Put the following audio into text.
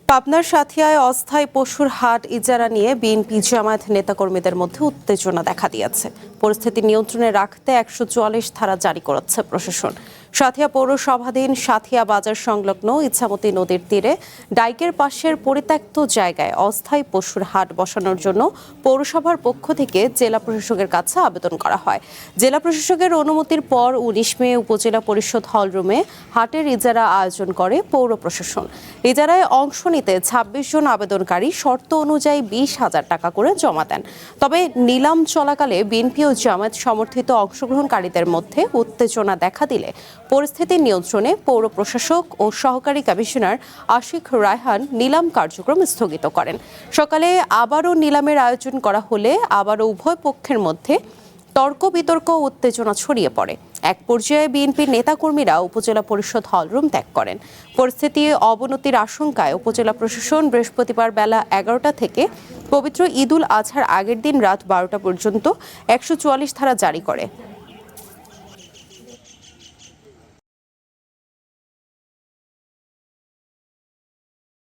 পাবনার সাথিয়ায় অস্থায়ী পশুর হাট ইজারা নিয়ে বিএনপি জামায়াত নেতাকর্মীদের মধ্যে উত্তেজনা দেখা দিয়েছে। পরিস্থিতি নিয়ন্ত্রণে রাখতে ১৪৪ ধারা জারি করেছে প্রশাসন। সাথিয়া পৌরসভাধীন সাথিয়া বাজার সংলগ্ন ইছামতি নদীর তীরে ডাইকের পাশের পরিত্যক্ত জায়গায় অস্থায়ী পশুর হাট বসানোর জন্য পৌরসভার পক্ষ থেকে জেলা প্রশাসকের কাছে আবেদন করা হয়। জেলা প্রশাসকের অনুমতির পর ১৯ মে উপজেলা পরিষদ হলরুমে হাটের ইজারা আয়োজন করে পৌর প্রশাসন। ইজারায় অংশ নিতে ২৬ জন আবেদনকারী শর্ত অনুযায়ী ২০,০০০ টাকা করে জমা দেন। তবে নিলাম চলাকালে বিএনপি ও জামায়াত সমর্থিত অংশগ্রহণকারীদের মধ্যে উত্তেজনা দেখা দিলে পরিস্থিতি নিয়ন্ত্রণে পৌর প্রশাসক ও সহকারী কমিশনার আশিক রায়হান নিলাম কার্যক্রম স্থগিত করেন। সকালে আবারও নিলামের আয়োজন করা হলে আবারও উভয় পক্ষের মধ্যে তর্ক বিতর্ক ও উত্তেজনা ছড়িয়ে পড়ে। এক পর্যায়ে বিএনপির নেতাকর্মীরা উপজেলা পরিষদ হলরুম ত্যাগ করেন। পরিস্থিতি অবনতির আশঙ্কায় উপজেলা প্রশাসন বৃহস্পতিবার বেলা ১১টা থেকে পবিত্র ঈদুল আজহার আগের দিন রাত ১২টা পর্যন্ত ১৪৪ ধারা জারি করে।